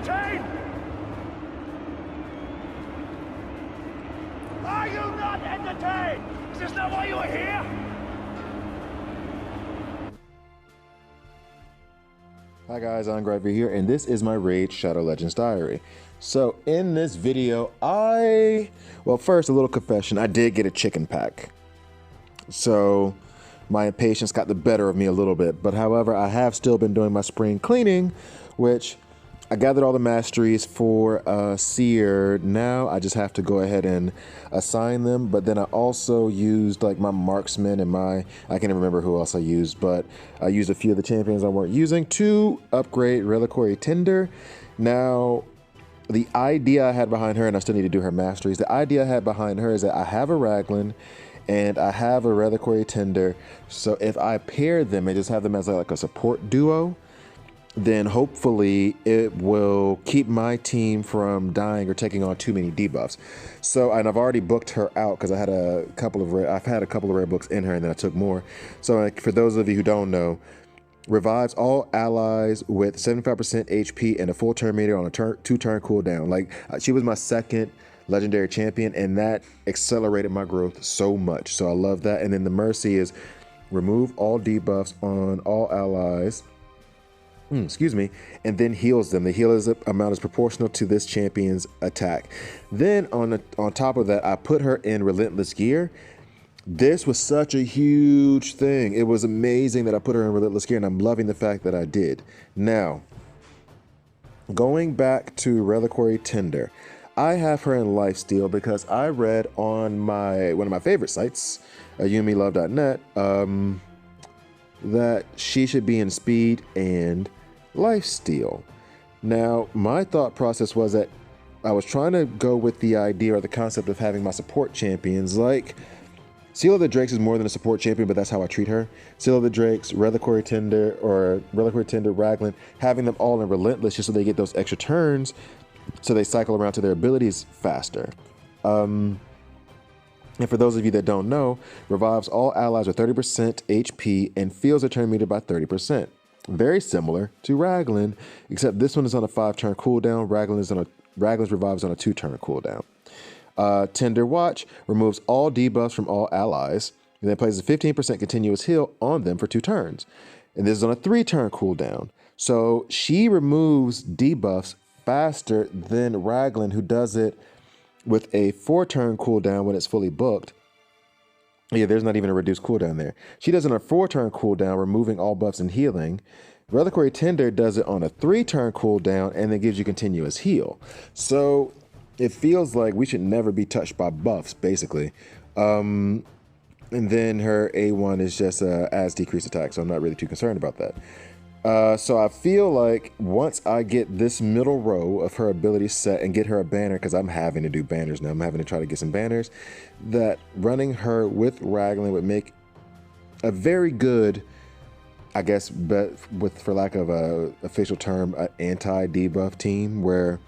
entertained? Are you not entertained? Is this not why you are here? Hi guys, I'm Gravy here, and this is my Raid Shadow Legends diary. So in this video, well, first a little confession, I did get a chicken pack. So my impatience got the better of me a little bit, but however, I have still been doing my spring cleaning, which I gathered all the masteries for Seer. Now I just have to go ahead and assign them, but then I also used like my marksman and I can't even remember who else I used, but I used a few of the champions I weren't using to upgrade Reliquary Tender. Now, the idea I had behind her, and I still need to do her masteries, the idea I had behind her is that I have a Raglan and I have a Reliquary Tender, so if I pair them and just have them as like a support duo, then hopefully it will keep my team from dying or taking on too many debuffs. So, and I've already booked her out because I had a couple of rare books in her, and then I took more. So like, for those of you who don't know, revives all allies with 75% HP and a full turn meter on a two-turn cooldown. Like, she was my second legendary champion, and that accelerated my growth so much. So I love that. And then the Mercy is remove all debuffs on all allies, and then heals them. The heal amount is proportional to this champion's attack. Then on top of that, I put her in Relentless Gear. This was such a huge thing. It was amazing that I put her in Relentless Gear, and I'm loving the fact that I did. Now, going back to Reliquary Tender, I have her in Lifesteal because I read on one of my favorite sites, YumiLove.net, that she should be in Speed and Lifesteal. Now, my thought process was that I was trying to go with the idea or the concept of having my support champions, like Seal of the Drakes is more than a support champion, but that's how I treat her. Seal of the Drakes, Reliquary Tender, Raglan, having them all in Relentless just so they get those extra turns, so they cycle around to their abilities faster. And for those of you that don't know, revives all allies with 30% HP and fills their turn meter by 30%. Very similar to Raglan, except this one is on a 5-turn cooldown. Raglan's revives on a 2-turn cooldown. Tender Watch removes all debuffs from all allies and then places a 15% continuous heal on them for 2 turns. And this is on a 3-turn cooldown. So she removes debuffs faster than Raglan, who does it with a 4-turn cooldown when it's fully booked. Yeah, there's not even a reduced cooldown there. She does it on a 4-turn cooldown, removing all buffs and healing. Reliquary Tender does it on a 3-turn cooldown and then gives you continuous heal. So it feels like we should never be touched by buffs, basically. And then her A1 is just as decreased attack, so I'm not really too concerned about that. So I feel like once I get this middle row of her abilities set and get her a banner, because I'm having to do banners now, I'm having to try to get some banners, that running her with Raglan would make a very good, I guess, for lack of a official term, an anti-debuff team, where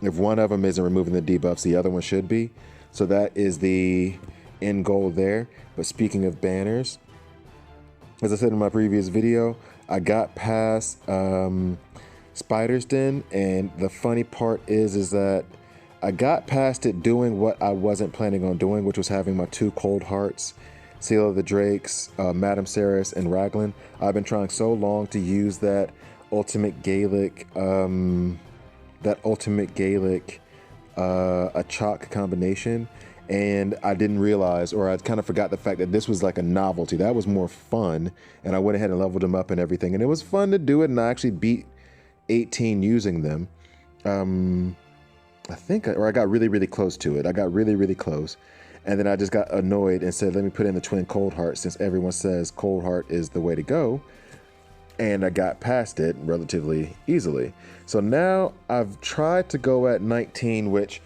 if one of them isn't removing the debuffs, the other one should be. So that is the end goal there. But speaking of banners, as I said in my previous video, I got past Spider's Den, and the funny part is that I got past it doing what I wasn't planning on doing, which was having my 2 Cold Hearts, Seal of the Drakes, Madame Ceres, and Raglan. I've been trying so long to use that Ultimate Gaelic, Achak combination, and I didn't realize, or I kind of forgot the fact that this was like a novelty. That was more fun, and I went ahead and leveled them up and everything, and it was fun to do it, and I actually beat 18 using them. I got really, really close to it. I got really, really close, and then I just got annoyed and said, let me put in the twin Cold Heart, since everyone says Cold Heart is the way to go, and I got past it relatively easily. So now I've tried to go at 19, which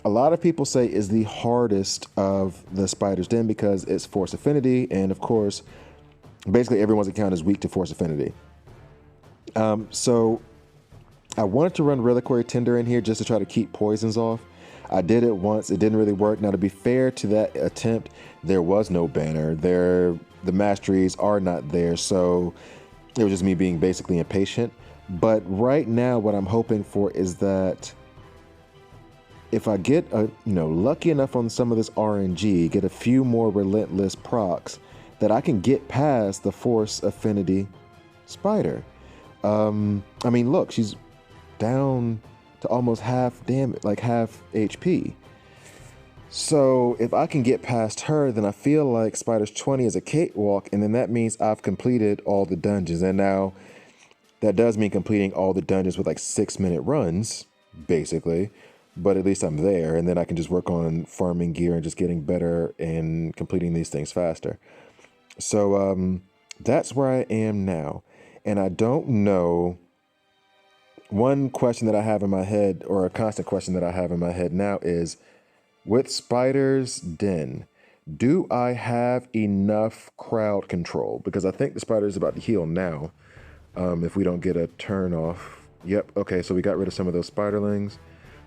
a lot of people say is the hardest of the Spider's Den because it's Force Affinity, and of course, basically everyone's account is weak to Force Affinity. So I wanted to run Reliquary Tender in here just to try to keep poisons off. I did it once, it didn't really work. Now, to be fair to that attempt, there was no banner. The masteries are not there, so it was just me being basically impatient. But right now, what I'm hoping for is that if I get lucky enough on some of this RNG, get a few more relentless procs, that I can get past the Force Affinity Spider. I mean, look, she's down to almost half damage, like half HP. So if I can get past her, then I feel like Spider's 20 is a cakewalk, and then that means I've completed all the dungeons. And now that does mean completing all the dungeons with like 6-minute runs, basically. But at least I'm there, and then I can just work on farming gear and just getting better and completing these things faster. So that's where I am now. And I don't know. One question that I have in my head, or a constant question that I have in my head now, is with Spider's Den, do I have enough crowd control? Because I think the spider is about to heal now. If we don't get a turn off. Yep. Okay. So we got rid of some of those spiderlings.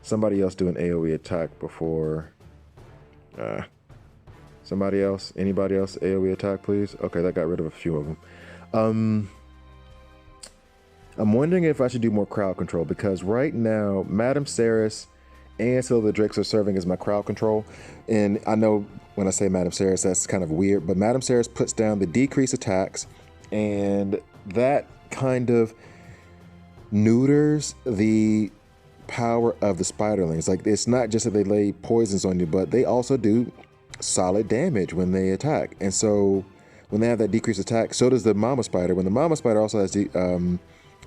Somebody else do an AoE attack before. Somebody else? Anybody else? AoE attack, please. Okay, that got rid of a few of them. I'm wondering if I should do more crowd control, because right now, Madame Ceres and Scylla the Drakes are serving as my crowd control. And I know when I say Madame Ceres, that's kind of weird, but Madame Ceres puts down the decreased attacks, and that kind of neuters the power of the spiderlings. Like, it's not just that they lay poisons on you, but they also do solid damage when they attack. And so when they have that decreased attack, so does the mama spider. When the mama spider also has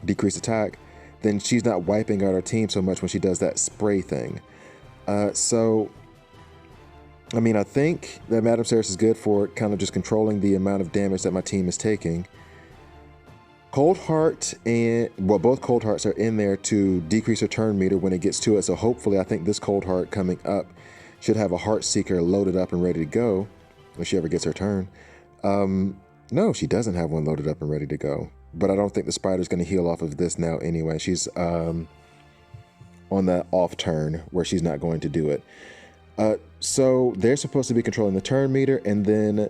decreased attack, then she's not wiping out our team so much when she does that spray thing. So I mean, I think that Madame Ceres is good for kind of just controlling the amount of damage that my team is taking. Cold Heart and, well, both Cold Hearts are in there to decrease her turn meter when it gets to it. So hopefully, I think this Cold Heart coming up should have a Heart Seeker loaded up and ready to go when she ever gets her turn. No, she doesn't have one loaded up and ready to go. But I don't think the spider's going to heal off of this now anyway. She's on that off turn where she's not going to do it. So they're supposed to be controlling the turn meter, and then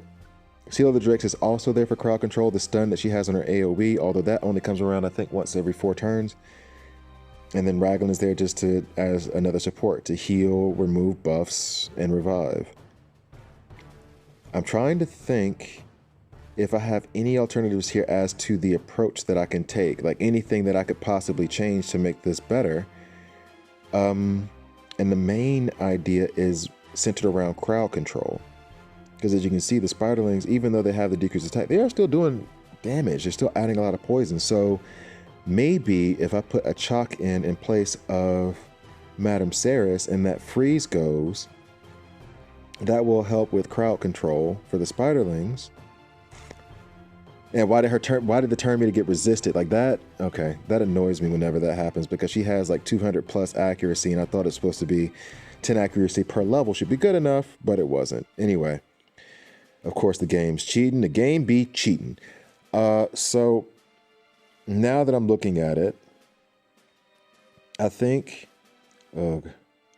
Scylla the Drakes is also there for crowd control, the stun that she has on her AoE, although that only comes around, I think, once every 4 turns. And then Raglan is there just to as another support to heal, remove buffs, and revive. I'm trying to think if I have any alternatives here as to the approach that I can take, like anything that I could possibly change to make this better. And the main idea is centered around crowd control. Because as you can see, the spiderlings, even though they have the decreased attack, they are still doing damage. They're still adding a lot of poison. So maybe if I put a Chalk in place of Madame Ceres and that freeze goes, that will help with crowd control for the spiderlings. And why did the turn meter get resisted like that? Okay, that annoys me whenever that happens, because she has like 200 plus accuracy, and I thought it's supposed to be 10 accuracy per level should be good enough, but it wasn't. Anyway, of course the game's cheating. The game be cheating. So now that I'm looking at it, I think, ugh.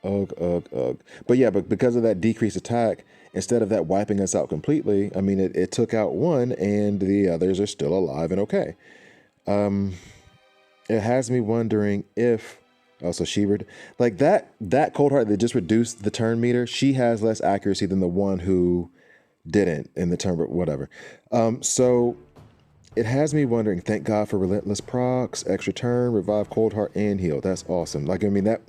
But yeah, but because of that decreased attack, instead of that wiping us out completely, I mean, it took out one and the others are still alive and okay. It has me wondering if, also Sheevered, like that Cold Heart that just reduced the turn meter, she has less accuracy than the one who didn't in the turn, but whatever. So it has me wondering, thank God for Relentless procs, extra turn, revive Cold Heart, and heal. That's awesome. Like, I mean, that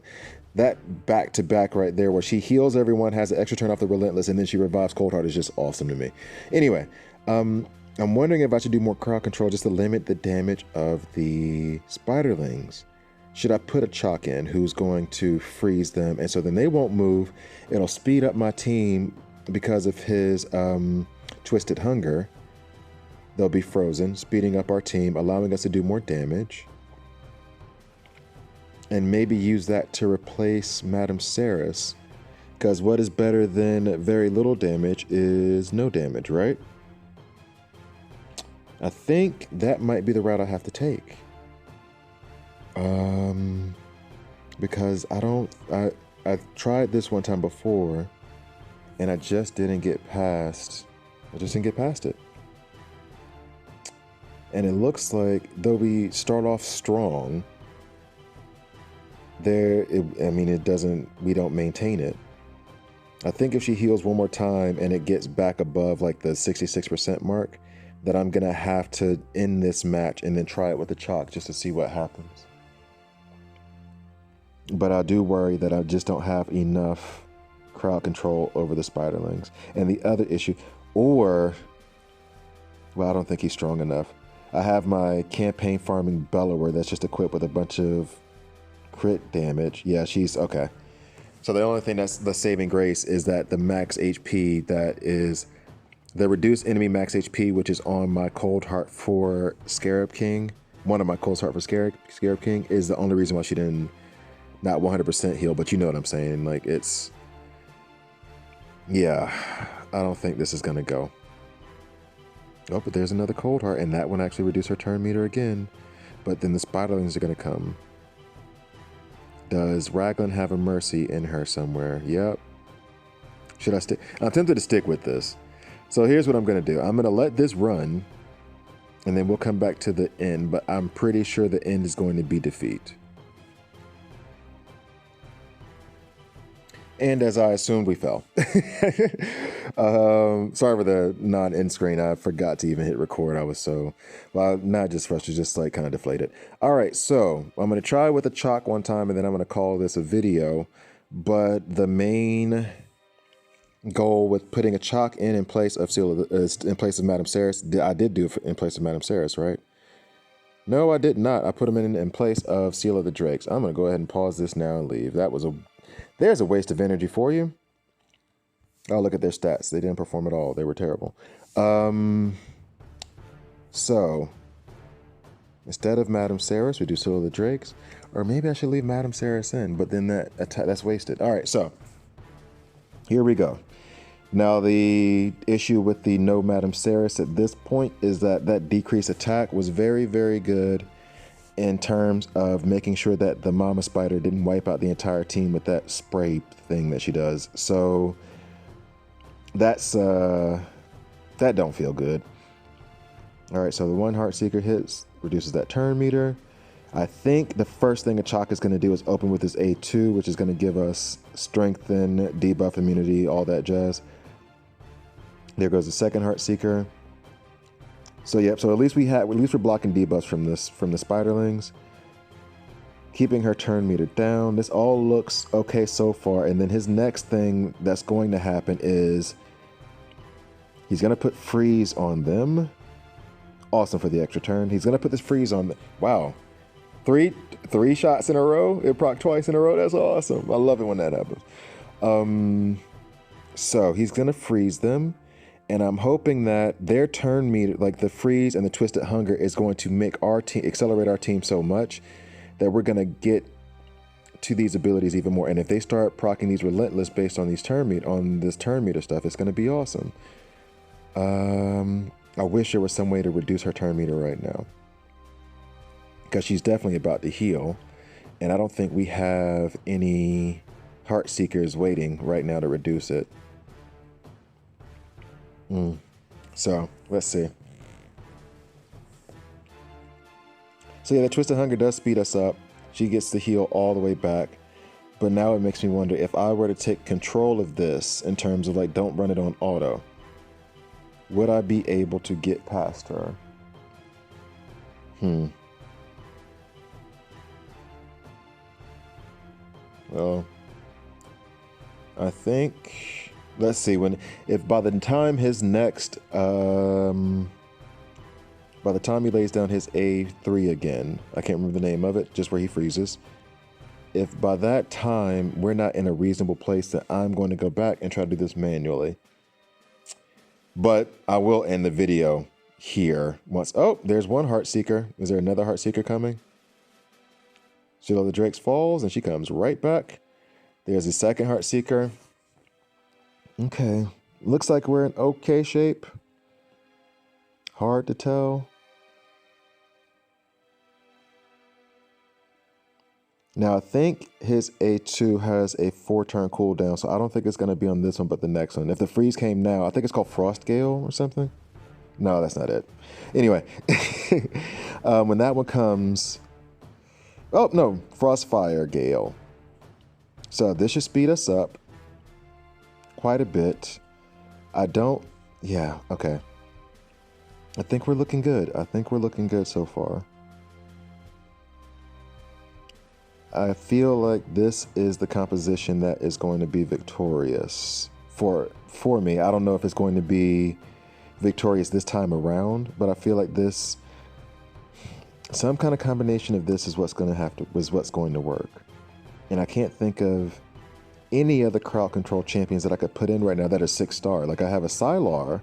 back-to-back right there where she heals everyone, has an extra turn off the Relentless, and then she revives Cold Heart is just awesome to me. Anyway, I'm wondering if I should do more crowd control just to limit the damage of the spiderlings. Should I put a Chalk in who's going to freeze them, and so then they won't move? It'll speed up my team because of his Twisted Hunger. They'll be frozen, speeding up our team, allowing us to do more damage. And maybe use that to replace Madame Ceres. Because what is better than very little damage is no damage, right? I think that might be the route I have to take. Because I tried this one time before, and I just didn't get past it. And it looks like, though we start off strong, we don't maintain it. I think if she heals one more time and it gets back above like the 66% mark, that I'm going to have to end this match and then try it with the chalk just to see what happens. But I do worry that I just don't have enough crowd control over the Spiderlings. And the other issue, I don't think he's strong enough. I have my campaign farming Bellower that's just equipped with a bunch of crit damage. Yeah, she's okay. So the only thing that's the saving grace is that the max HP that is the reduced enemy max HP, which is on my Cold Heart for Scarab King. One of my Cold Heart for Scarab King is the only reason why she didn't not 100% heal, but you know what I'm saying. Like yeah, I don't think this is gonna go. Oh, but there's another Cold Heart, and that one actually reduced her turn meter again. But then the Spiderlings are gonna come. Does Raglan have a Mercy in her somewhere? Yep. Should I stick? I'm tempted to stick with this. So here's what I'm gonna do. I'm gonna let this run, and then we'll come back to the end, but I'm pretty sure the end is going to be defeat. And as I assumed, we fell. Sorry for the non-end screen. I forgot to even hit record. I was so, well, not just frustrated, just like kind of deflated. All right, so I'm going to try with a chalk one time, and then I'm going to call this a video. But the main goal with putting a chalk in place of in place of Madame Ceres, I did do it in place of Madame Ceres, right? No, I did not. I put them in place of Seal of the Drakes. I'm going to go ahead and pause this now and leave. There's a waste of energy for you. Oh, look at their stats. They didn't perform at all. They were terrible. So instead of Madame Ceres, we do Seal of the Drakes. Or maybe I should leave Madame Ceres in, but then that's wasted. All right, so here we go. Now the issue with the no Madame Ceres at this point is that decreased attack was very, very good in terms of making sure that the Mama Spider didn't wipe out the entire team with that spray thing that she does. So that's that don't feel good. All right, so the one Heartseeker hits, reduces that turn meter. I think the first thing a chalk is going to do is open with his A2, which is going to give us strengthen, debuff immunity, all that jazz. There goes the second Heartseeker. So yep, so at least we're blocking debuffs from the Spiderlings. Keeping her turn meter down. This all looks okay so far. And then his next thing that's going to happen is he's gonna put freeze on them. Awesome for the extra turn. He's gonna put this freeze on them. Wow. Three shots in a row. It proc twice in a row. That's awesome. I love it when that happens. So he's gonna freeze them. And I'm hoping that their turn meter, like the freeze and the twisted hunger, is going to make our team accelerate our team so much that we're gonna get to these abilities even more. And if they start proccing these relentless based on this turn meter stuff, it's gonna be awesome. I wish there was some way to reduce her turn meter right now, because she's definitely about to heal, and I don't think we have any Heartseekers waiting right now to reduce it. So let's see. So yeah, the Twisted Hunger does speed us up. She gets to heal all the way back. But now it makes me wonder, if I were to take control of this in terms of like, don't run it on auto, would I be able to get past her? Well, I think, let's see, if by the time his next, by the time he lays down his A3 again, I can't remember the name of it, just where he freezes. If by that time we're not in a reasonable place, then I'm going to go back and try to do this manually. But I will end the video here once. Oh, there's one Heartseeker. Is there another Heartseeker coming? Seal of the Drakes falls and she comes right back. There's the second Heartseeker. Okay, looks like we're in okay shape. Hard to tell. Now, I think his A2 has a 4-turn cooldown, so I don't think it's going to be on this one, but the next one. If the freeze came now, I think it's called Frost Gale or something. No, that's not it. Anyway, when that one comes... Oh, no. Frostfire Gale. So this should speed us up quite a bit. Yeah, okay. I think we're looking good. I think we're looking good so far. I feel like this is the composition that is going to be victorious for me. I don't know if it's going to be victorious this time around, but I feel like some kind of combination of this is what's going to work. And I can't think of any other crowd control champions that I could put in right now that are 6-star. Like I have a Sylar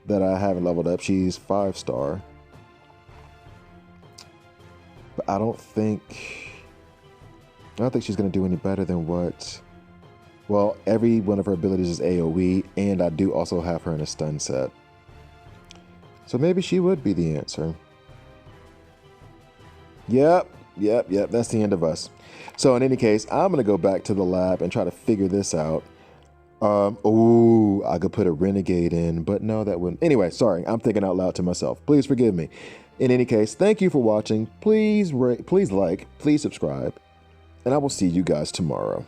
that I haven't leveled up. She's 5-star. But I don't think she's going to do any better than what... Well, every one of her abilities is AoE, and I do also have her in a stun set. So maybe she would be the answer. Yep, that's the end of us. So in any case, I'm going to go back to the lab and try to figure this out. I could put a Renegade in, but no, that wouldn't. Anyway, sorry, I'm thinking out loud to myself. Please forgive me. In any case, thank you for watching. Please like, please subscribe, and I will see you guys tomorrow.